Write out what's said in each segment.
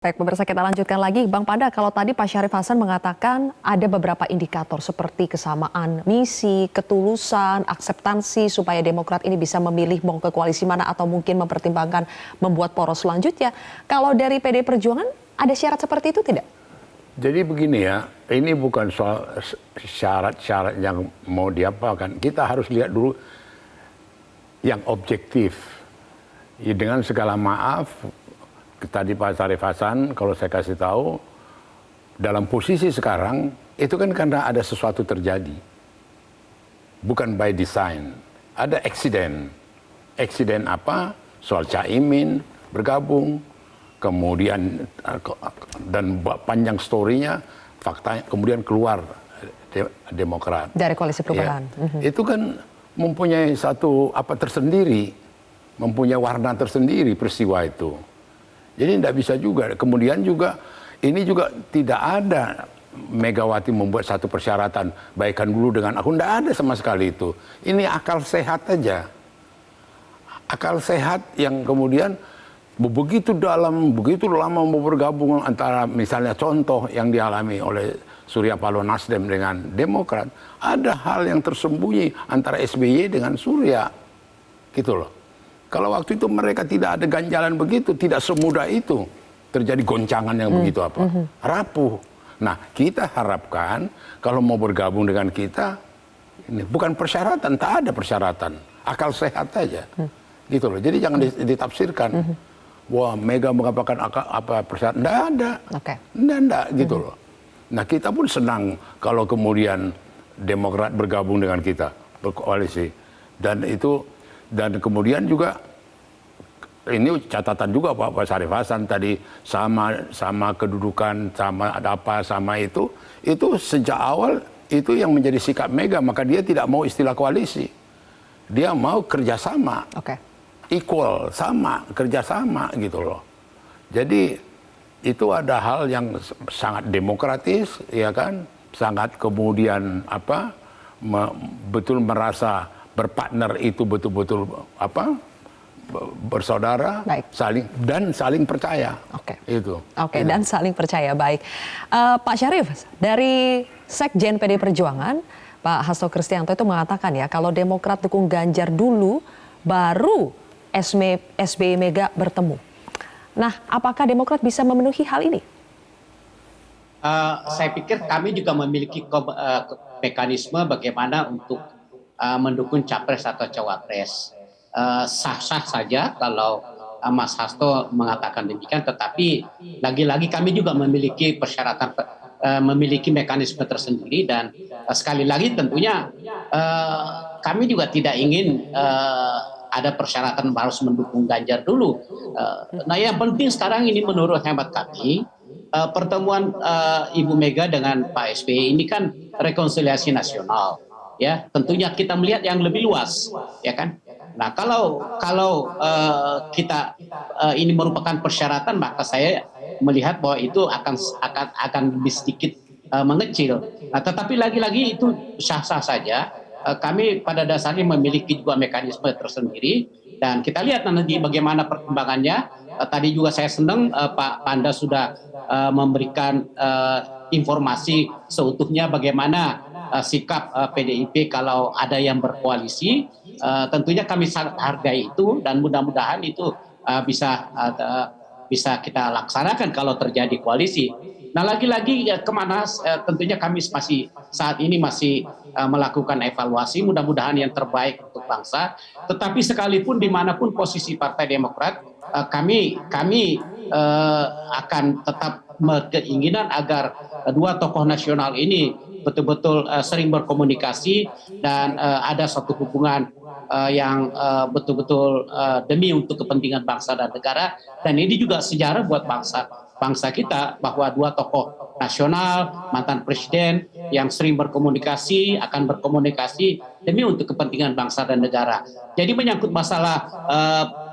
Baik, pemirsa kita lanjutkan lagi. Bang Panda, kalau tadi Pak Syarif Hasan mengatakan ada beberapa indikator seperti kesamaan misi, ketulusan, akseptansi supaya Demokrat ini bisa memilih mau ke koalisi mana atau mungkin mempertimbangkan membuat poros selanjutnya. Kalau dari PD Perjuangan ada syarat seperti itu tidak? Jadi begini ya, ini bukan soal syarat-syarat yang mau diapakan. Kita harus lihat dulu yang objektif. Ya, dengan segala maaf, tadi Pak Syarif Hasan, kalau saya kasih tahu, dalam posisi sekarang, itu kan karena ada sesuatu terjadi. Bukan by design. Ada accident. Accident apa? Soal Caimin bergabung, kemudian dan panjang story-nya, faktanya kemudian keluar Demokrat. Dari koalisi perubahan. Ya, itu kan mempunyai satu apa tersendiri, mempunyai warna tersendiri peristiwa itu. Jadi tidak bisa juga. Kemudian juga ini juga tidak ada Megawati membuat satu persyaratan baikan dulu dengan aku. Tidak ada sama sekali itu. Ini akal sehat aja. Akal sehat yang kemudian begitu dalam, begitu lama mau bergabung antara misalnya contoh yang dialami oleh Surya Paloh Nasdem dengan Demokrat. Ada hal yang tersembunyi antara SBY dengan Surya. Gitu loh. Kalau waktu itu mereka tidak ada ganjalan begitu, tidak semudah itu terjadi goncangan yang begitu apa, rapuh. Nah, kita harapkan kalau mau bergabung dengan kita, ini bukan persyaratan, tak ada persyaratan, akal sehat aja, gitu loh. Jadi jangan ditafsirkan, wah Mega mengatakan apa persyaratan, tidak ada, tidak, gitu loh. Nah, kita pun senang kalau kemudian Demokrat bergabung dengan kita, berkoalisi, dan itu. Dan kemudian juga ini catatan juga Pak Syarif Hasan tadi sama kedudukan, sama apa, sama itu sejak awal itu yang menjadi sikap Mega, maka dia tidak mau istilah koalisi, dia mau kerjasama, equal, sama, kerjasama gitu loh. Jadi itu ada hal yang sangat demokratis, ya kan, sangat kemudian apa, betul merasa berpartner itu betul-betul apa bersaudara, saling percaya. Itu. Dan saling percaya. Baik. Pak Syarif, dari Sekjen PD Perjuangan, Pak Hasto Kristianto itu mengatakan ya, kalau Demokrat dukung Ganjar dulu, baru SBY Mega bertemu. Nah, apakah Demokrat bisa memenuhi hal ini? Saya pikir kami juga memiliki mekanisme bagaimana untuk mendukung capres atau cawapres. Sah-sah saja kalau Mas Hasto mengatakan demikian, tetapi lagi-lagi kami juga memiliki persyaratan, memiliki mekanisme tersendiri, dan sekali lagi tentunya kami juga tidak ingin ada persyaratan harus mendukung Ganjar dulu. Nah, yang penting sekarang ini menurut hemat kami, pertemuan Ibu Mega dengan Pak SBY ini kan rekonsiliasi nasional. Ya, tentunya kita melihat yang lebih luas, ya kan. Nah, kalau kita ini merupakan persyaratan, maka saya melihat bahwa itu akan lebih sedikit mengecil. Nah, tetapi lagi-lagi itu sah-sah saja. Kami pada dasarnya memiliki juga mekanisme tersendiri, dan kita lihat nanti bagaimana perkembangannya. Tadi juga saya senang Pak Panda sudah memberikan informasi seutuhnya bagaimana sikap PDIP kalau ada yang berkoalisi. Tentunya kami sangat hargai itu, dan mudah-mudahan itu bisa kita laksanakan kalau terjadi koalisi. Nah, lagi-lagi kemana tentunya kami saat ini masih melakukan evaluasi, mudah-mudahan yang terbaik untuk bangsa. Tetapi sekalipun dimanapun posisi Partai Demokrat, kami akan tetap keinginan agar dua tokoh nasional ini betul-betul sering berkomunikasi, dan ada suatu hubungan yang betul-betul demi untuk kepentingan bangsa dan negara. Dan ini juga sejarah buat bangsa kita, bahwa dua tokoh nasional, mantan presiden yang sering berkomunikasi, akan berkomunikasi demi untuk kepentingan bangsa dan negara. Jadi menyangkut masalah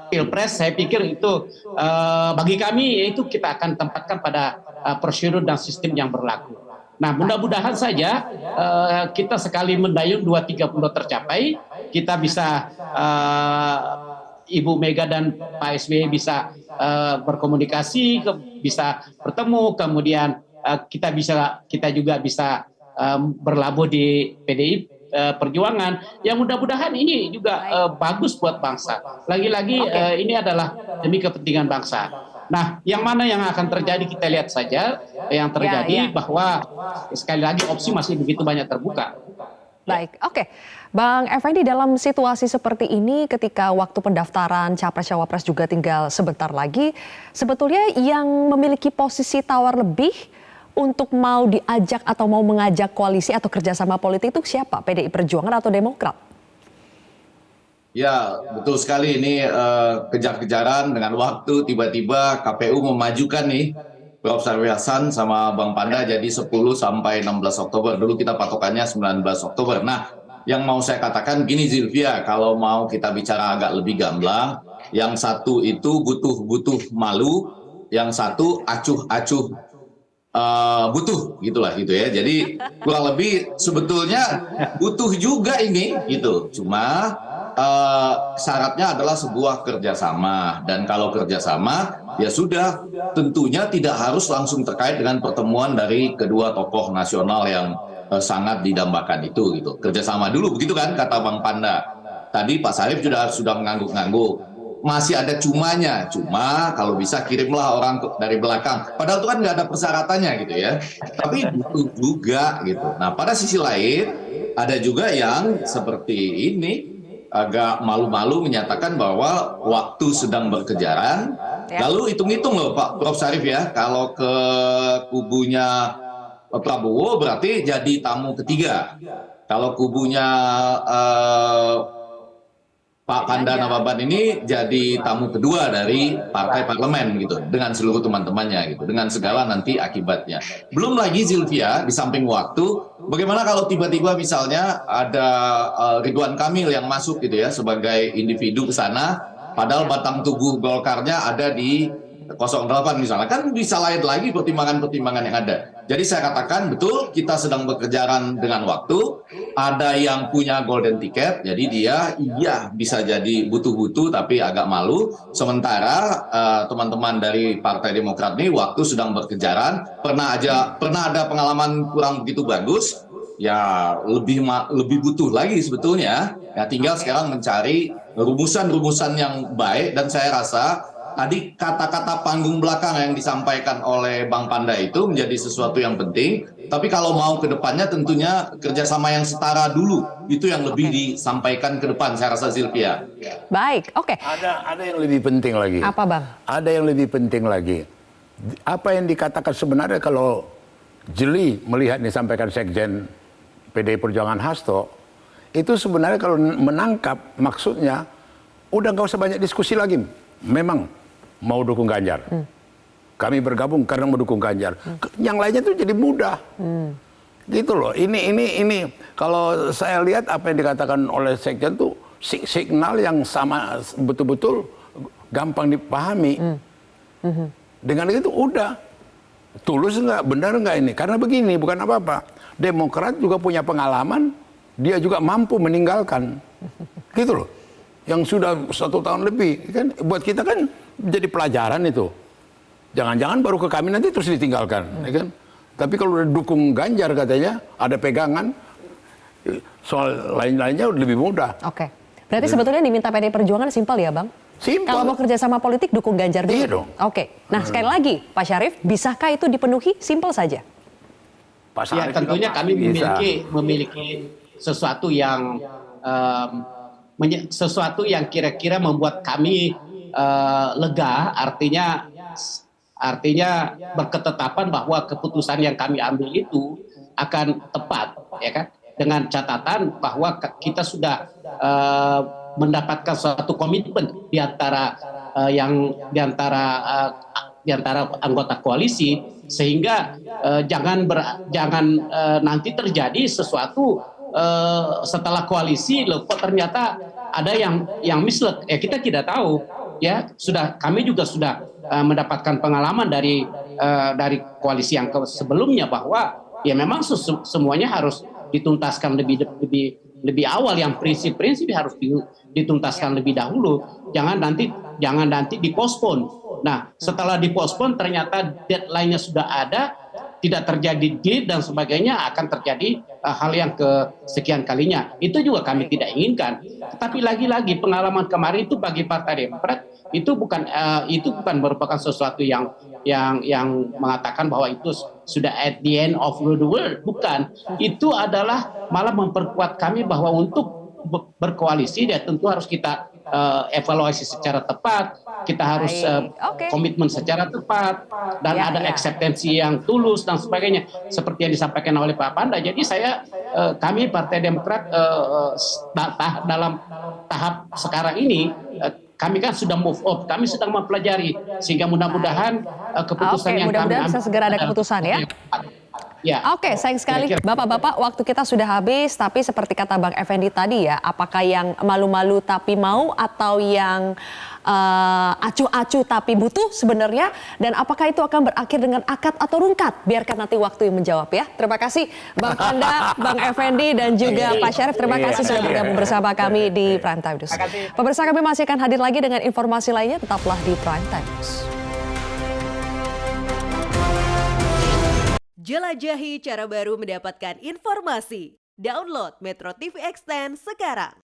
Pilpres, saya pikir itu bagi kami itu kita akan tempatkan pada prosedur dan sistem yang berlaku. Nah, mudah-mudahan saja kita sekali mendayung 230 tercapai, kita bisa Ibu Mega dan Pak SBY bisa berkomunikasi, bisa bertemu, kemudian kita juga bisa berlabuh di PDI Perjuangan. Yang mudah-mudahan ini juga bagus buat bangsa. Lagi-lagi ini adalah demi kepentingan bangsa. Nah, yang mana yang akan terjadi kita lihat saja. Yang terjadi bahwa sekali lagi opsi masih begitu banyak terbuka. Baik, oke. Bang Effendi, dalam situasi seperti ini ketika waktu pendaftaran Capres-Cawapres juga tinggal sebentar lagi, sebetulnya yang memiliki posisi tawar lebih untuk mau diajak atau mau mengajak koalisi atau kerjasama politik itu siapa? PDI Perjuangan atau Demokrat? Ya, betul sekali ini kejar-kejaran dengan waktu, tiba-tiba KPU memajukan nih Prof. Syarif Hasan sama Bang Panda jadi 10 sampai 16 Oktober. Dulu kita patokannya 19 Oktober. Nah, yang mau saya katakan gini Zilvia, kalau mau kita bicara agak lebih gamblang, yang satu itu butuh malu, yang satu acuh-acuh butuh gitulah gitu ya. Jadi kurang lebih sebetulnya butuh juga ini gitu. Cuma syaratnya adalah sebuah kerjasama, dan kalau kerjasama ya sudah, tentunya tidak harus langsung terkait dengan pertemuan dari kedua tokoh nasional yang sangat didambakan itu gitu. Kerjasama dulu begitu kan kata Bang Panda. Tadi Pak Syarif sudah mengangguk-ngangguk. Masih ada cumanya, cuma kalau bisa kirimlah orang dari belakang. Padahal itu kan nggak ada persyaratannya gitu ya. Tapi butuh juga gitu. Nah pada sisi lain ada juga yang seperti ini agak malu-malu menyatakan bahwa waktu sedang berkejaran. Lalu hitung-hitung loh Pak Prof. Syarif ya, kalau ke kubunya Prabowo berarti jadi tamu ketiga. Kalau kubunya Pak Panda Nababan ini jadi tamu kedua dari partai parlemen gitu, dengan seluruh teman-temannya gitu, dengan segala nanti akibatnya. Belum lagi Zilvia, di samping waktu, bagaimana kalau tiba-tiba misalnya ada Ridwan Kamil yang masuk gitu ya sebagai individu ke sana, padahal batang tubuh Golkarnya ada di 08 misalnya, kan bisa lain lagi pertimbangan-pertimbangan yang ada. Jadi saya katakan betul kita sedang berkejaran dengan waktu. Ada yang punya golden ticket, jadi dia bisa jadi butuh-butuh tapi agak malu. Sementara teman-teman dari Partai Demokrat ini waktu sedang berkejaran, pernah ada pengalaman kurang begitu bagus, ya lebih butuh lagi sebetulnya. Ya tinggal sekarang mencari rumusan-rumusan yang baik, dan saya rasa tadi kata-kata panggung belakang yang disampaikan oleh Bang Panda itu menjadi sesuatu yang penting. Tapi kalau mau ke depannya tentunya kerjasama yang setara dulu. Itu yang lebih disampaikan ke depan, saya rasa Zilvia. Baik, oke. Ada yang lebih penting lagi. Apa Bang? Ada yang lebih penting lagi. Apa yang dikatakan sebenarnya kalau jeli melihat disampaikan Sekjen PDI Perjuangan Hasto, itu sebenarnya kalau menangkap maksudnya udah nggak usah banyak diskusi lagi. Memang mau dukung Ganjar. Kami bergabung karena mendukung Ganjar. Yang lainnya tuh jadi mudah. Gitu loh. Ini kalau saya lihat apa yang dikatakan oleh Sekjen tuh signal yang sama, betul-betul gampang dipahami. Dengan itu udah. Tulus nggak, benar nggak ini? Karena begini, bukan apa-apa. Demokrat juga punya pengalaman, dia juga mampu meninggalkan. Gitu loh. Yang sudah 1 tahun lebih, kan buat kita kan jadi pelajaran itu. Jangan-jangan baru ke kami nanti terus ditinggalkan, ya kan? Tapi kalau udah dukung Ganjar katanya, ada pegangan, soal lain-lainnya lebih mudah. Oke. Berarti sebetulnya diminta PDI Perjuangan simpel ya Bang? Simpel. Kalau mau kerjasama politik dukung Ganjar dulu? Iya dong. Oke. Nah sekali lagi Pak Syarif, bisakah itu dipenuhi? Simpel saja. Pak Ya Syarif tentunya juga kami bisa. memiliki sesuatu yang kira-kira membuat kami lega, artinya berketetapan bahwa keputusan yang kami ambil itu akan tepat, ya kan? Dengan catatan bahwa kita sudah mendapatkan suatu komitmen di antara anggota koalisi, sehingga jangan nanti terjadi sesuatu setelah koalisi loh kok ternyata ada yang misled, ya kita tidak tahu. Ya kami juga sudah mendapatkan pengalaman dari koalisi yang sebelumnya bahwa ya memang semuanya harus dituntaskan lebih awal, yang prinsip-prinsip harus dituntaskan lebih dahulu. Jangan nanti jangan nanti dipospon. Nah, setelah dipospon ternyata deadline-nya sudah ada, tidak terjadi deal dan sebagainya, akan terjadi hal yang kesekian kalinya. Itu juga kami tidak inginkan. Tapi lagi-lagi pengalaman kemarin itu bagi Partai Demokrat itu bukan merupakan sesuatu yang mengatakan bahwa itu sudah at the end of the world. Bukan. Itu adalah malah memperkuat kami bahwa untuk berkoalisi ya tentu harus kita evaluasi secara tepat, kita harus komitmen secara tepat, dan ada acceptancy yang tulus dan sebagainya, seperti yang disampaikan oleh Pak Panda. Jadi kami Partai Demokrat dalam tahap sekarang ini, kami kan sudah move on, kami sedang mempelajari, sehingga mudah-mudahan keputusan yang mudah-mudahan kami bisa segera ada keputusan ya. Ya. Oke, sayang sekali Bapak-bapak, waktu kita sudah habis, tapi seperti kata Bang Effendi tadi ya, apakah yang malu-malu tapi mau atau yang acuh-acuh tapi butuh sebenarnya, dan apakah itu akan berakhir dengan akad atau rungkat? Biarkan nanti waktu yang menjawab ya. Terima kasih Bang Panda, Bang Effendi, dan juga Pak Syarif. Terima kasih sudah bergabung bersama kami di Prime Time News. Pemirsa, kami masih akan hadir lagi dengan informasi lainnya, tetaplah di Prime Time News. Jelajahi cara baru mendapatkan informasi. Download Metro TV Extend sekarang.